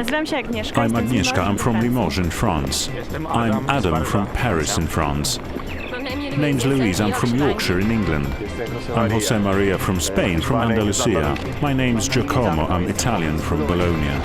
I'm Agnieszka, I'm from Limoges in France. I'm Adam from Paris in France. Name's Louise, I'm from Yorkshire in England. I'm Jose Maria from Spain, from Andalusia. My name's Giacomo, I'm Italian from Bologna.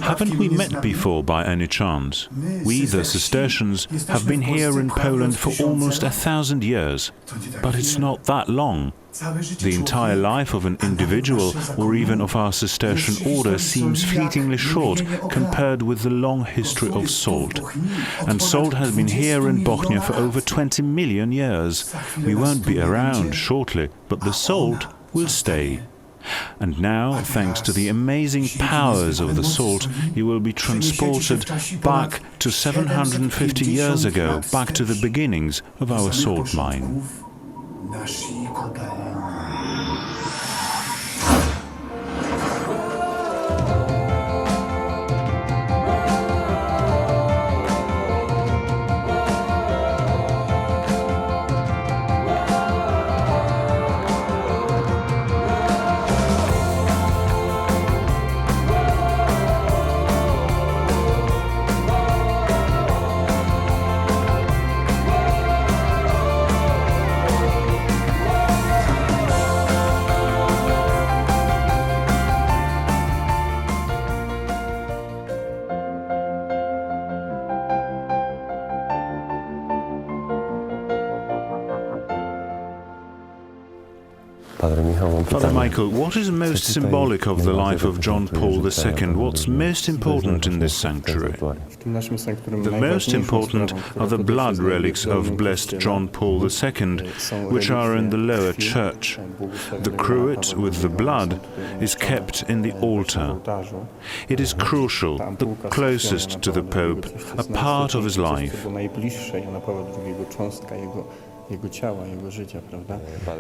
Haven't we met before by any chance? We, the Cistercians, have been here in Poland for almost 1,000 years, but it's not that long. The entire life of an individual or even of our Cistercian order seems fleetingly short compared with the long history of salt. And salt has been here in Bochnia for over 20 million years. We won't be around shortly, but the salt will stay. And now, thanks to the amazing powers of the salt, you will be transported back to 750 years ago, back to the beginnings of our salt mine. Father Michael, what is most symbolic of the life of John Paul II? What's most important in this sanctuary? The most important are the blood relics of blessed John Paul II, which are in the lower church. The cruet with the blood is kept in the altar. It is crucial, the closest to the Pope, a part of his life.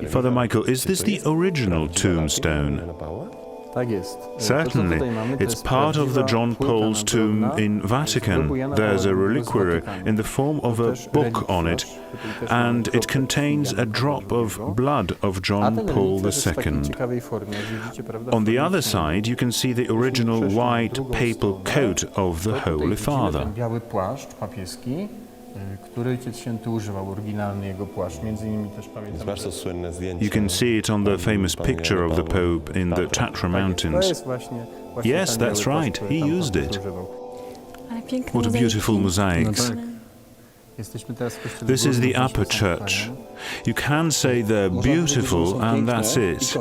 Father Michael, is this the original tombstone? Certainly, it's part of the John Paul's tomb in Vatican. There's a reliquary in the form of a book on it, and it contains a drop of blood of John Paul II. On the other side, you can see the original white papal coat of the Holy Father. You can see it on the famous picture of the Pope in the Tatra Mountains. Yes, that's right, he used it. What beautiful mosaics. This is the upper church. You can say they're beautiful and that's it.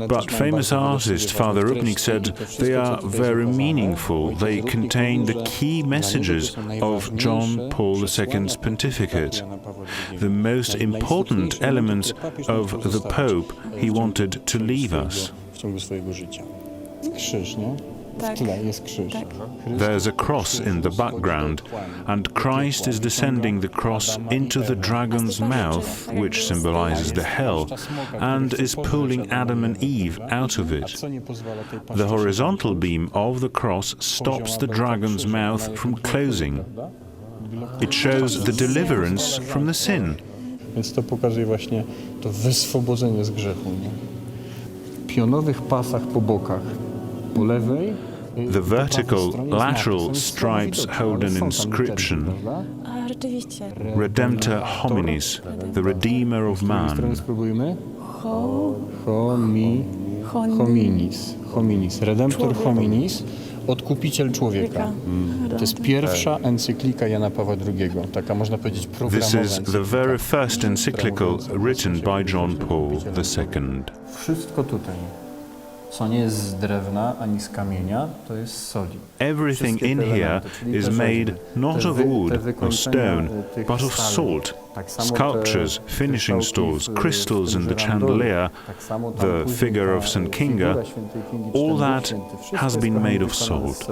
But famous artist Father Rupnik said they are very meaningful. They contain the key messages of John Paul II's pontificate, the most important elements of the Pope he wanted to leave us. There's a cross in the background, and Christ is descending the cross into the dragon's mouth, which symbolizes the hell, and is pulling Adam and Eve out of it. The horizontal beam of the cross stops the dragon's mouth from closing. It shows the deliverance from the sin. Więc to pokazuje właśnie to wyswobodzenie z grzechu. W pionowych pasach po bokach, po lewej. The vertical, lateral stripes hold an inscription, Redemptor hominis, the Redeemer of man. Hominis. Redemptor hominis, odkupiciel człowieka. To jest pierwsza encyklika Jana Pawła II, taka można powiedzieć programowa. This is the very first encyclical written by John Paul II. Wszystko tutaj, co nie jest z drewna ani z kamienia, to jest z soli. Everything in here is made not of wood or stone, but of salt. Sculptures, finishing stools, crystals in the chandelier, the figure of St. Kinga, all that has been made of salt.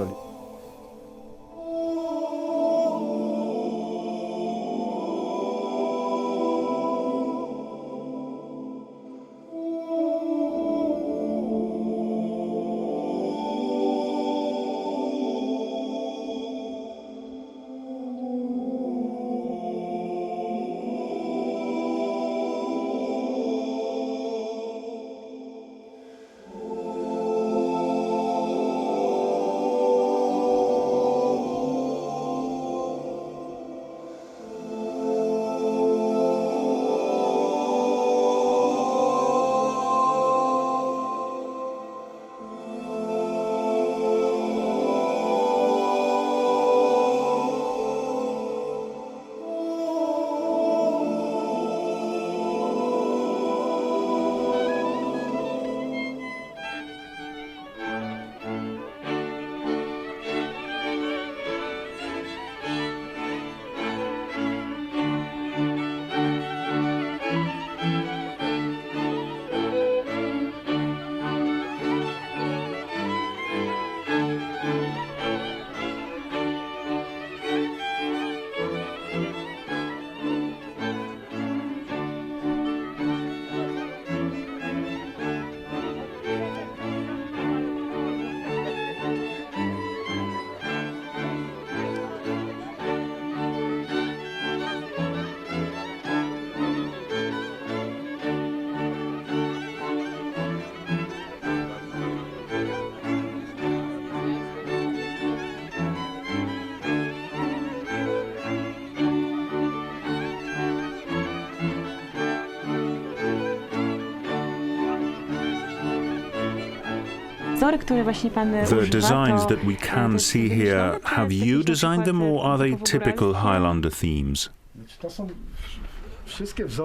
The designs that we can see here, have you designed them or are they typical Highlander themes?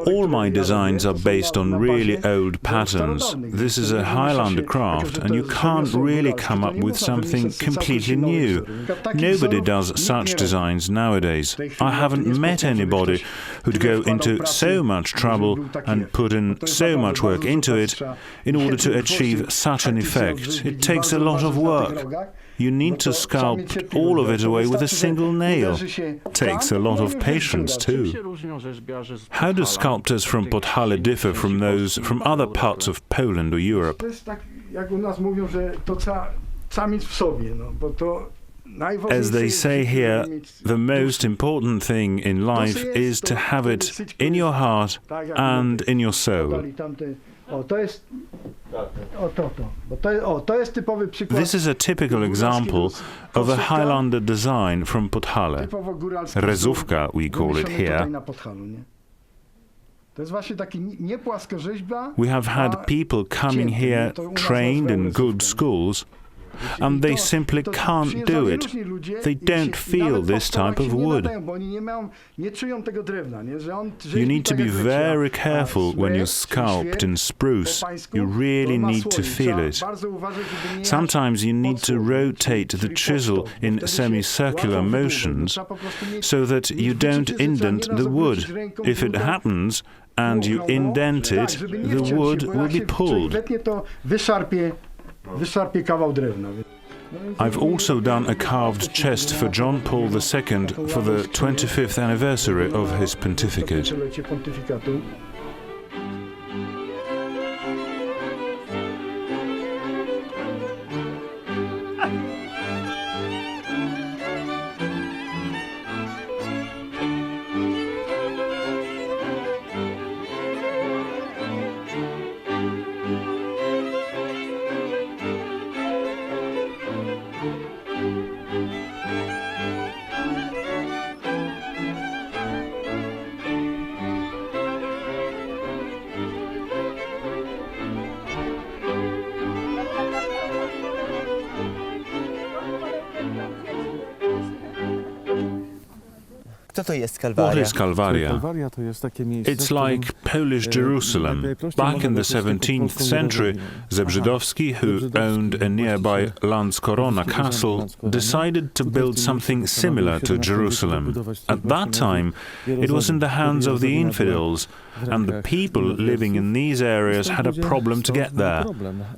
All my designs are based on really old patterns. This is a Highlander craft, and you can't really come up with something completely new. Nobody does such designs nowadays. I haven't met anybody who'd go into so much trouble and put in so much work into it in order to achieve such an effect. It takes a lot of work. You need to sculpt all of it away with a single nail. Takes a lot of patience too. How do sculptors from Podhale differ from those from other parts of Poland or Europe? As they say here, the most important thing in life is to have it in your heart and in your soul. This is a typical example of a Highlander design from Podhale. Rezówka, we call it here. We have had people coming here trained in good schools, and they simply can't do it. They don't feel this type of wood. You need to be very careful when you sculpt in spruce. You really need to feel it. Sometimes you need to rotate the chisel in semicircular motions so that you don't indent the wood. If it happens and you indent it, the wood will be pulled. I've also done a carved chest for John Paul II for the 25th anniversary of his pontificate. What is Calvaria? It's like Polish Jerusalem. Back in the 17th century, Zebrzydowski, who owned a nearby Landskorona castle, decided to build something similar to Jerusalem. At that time, it was in the hands of the infidels, and the people living in these areas had a problem to get there.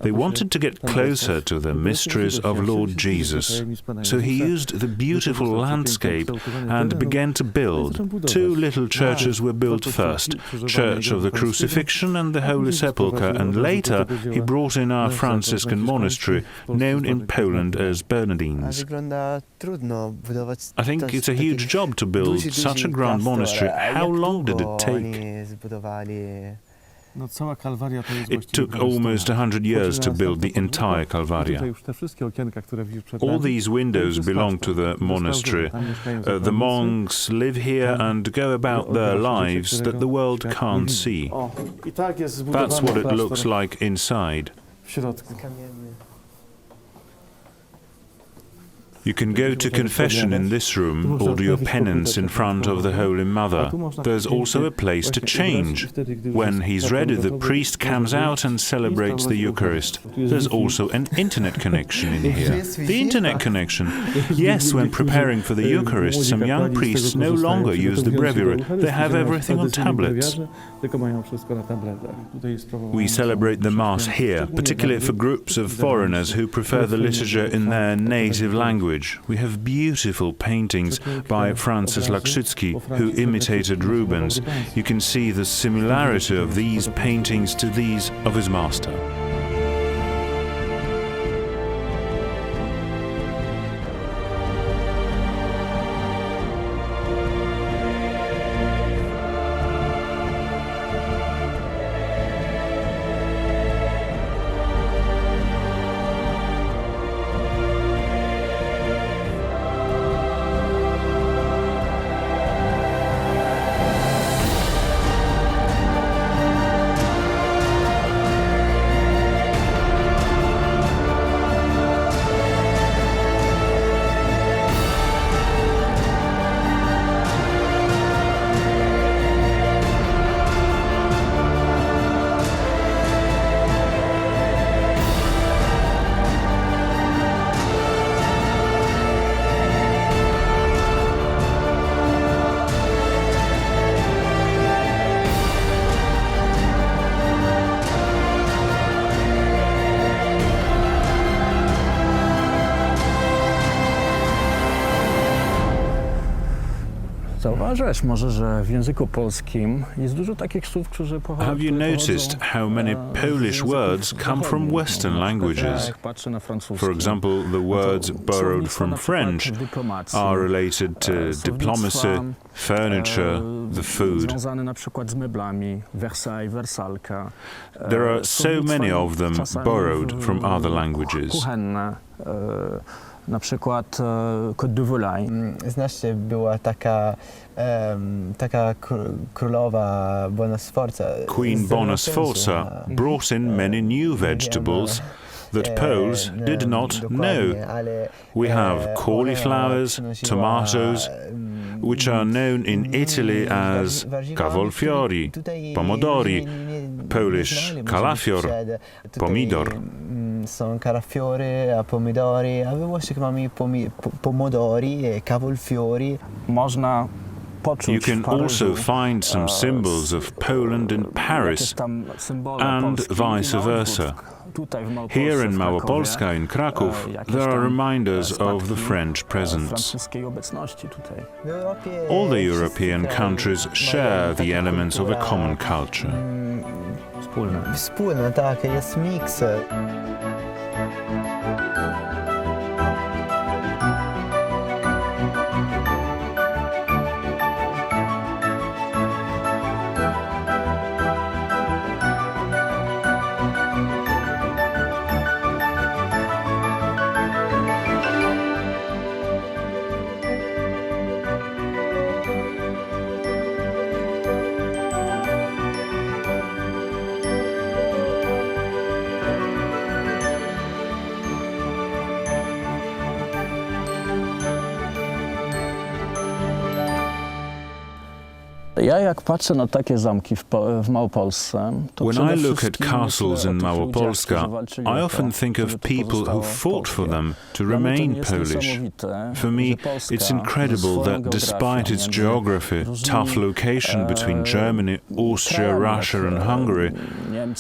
They wanted to get closer to the mysteries of Lord Jesus. So he used the beautiful landscape and began to build. Two little churches were built first, Church of the Crucifixion and the Holy Sepulchre, and later he brought in our Franciscan monastery, known in Poland as Bernardines. I think it's a huge job to build such a grand monastery. How long did it take? It took almost 100 years to build the entire Calvaria. All these windows belong to the monastery. The monks live here and go about their lives that the world can't see. That's what it looks like inside. You can go to confession in this room or do your penance in front of the Holy Mother. There's also a place to change. When he's ready, the priest comes out and celebrates the Eucharist. There's also an internet connection in here. The internet connection? Yes, when preparing for the Eucharist, some young priests no longer use the breviary. They have everything on tablets. We celebrate the Mass here, particularly for groups of foreigners who prefer the liturgy in their native language. We have beautiful paintings by Francis Lakrzycki, who imitated Rubens. You can see the similarity of these paintings to these of his master. Zauważyłeś może, że w języku polskim jest dużo takich słów, które pochodzą... Have you noticed how many Polish words come from Western languages? For example, the words borrowed from French are related to diplomacy, furniture, the food. Związane na przykład z meblami, Versailles, wersalka. There are so many of them borrowed from other languages. Kuchenne, na przykład Côte de Volaille. Znacznie była taka królowa Bona Sforza. Queen Bona Sforza brought in many new vegetables that Poles did not know. We have cauliflowers, tomatoes, which are known in Italy as cavolfiori, pomodori, Polish kalafior, pomidor. Są kalafiory, a pomidori, a we Włoszech mamy pomodori, cavolfiori. Można poczuć You can also find some symbols of Poland in Paris and vice versa. Here in Małopolska in Kraków, there are reminders of the French presence. All the European countries share the elements of a common culture. Wspólne, tak, jest miks. Ja jak patrzę na takie zamki w Małopolsce, to When I look at castles in Małopolska, I often think of people who fought for them to remain Polish. For me, it's incredible that despite its geography, tough location between Germany, Austria, Russia and Hungary,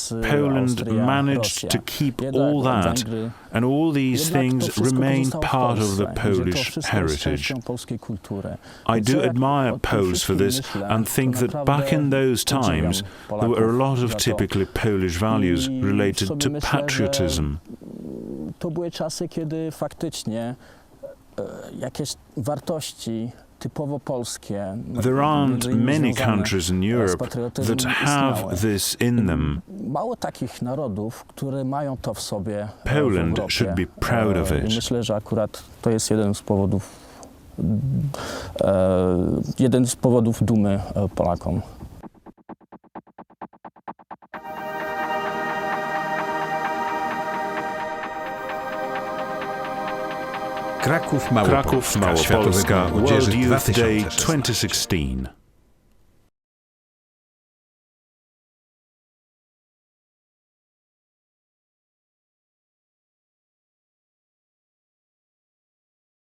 Poland managed to keep all that, and all these things remain part of the Polish heritage. I do admire Poles for this and think that back in those times there were a lot of typically Polish values related to patriotism. To były czasy, kiedy faktycznie jakieś wartości typowo polskie. There aren't many countries in Europe that have this in them. Mało takich narodów, które mają to w sobie. Poland should be proud of it. Myślę, że akurat to jest jeden z powodów dumy Polakom. Kraków, Małopolska, Małopolska, World Youth Day 2016. 2016.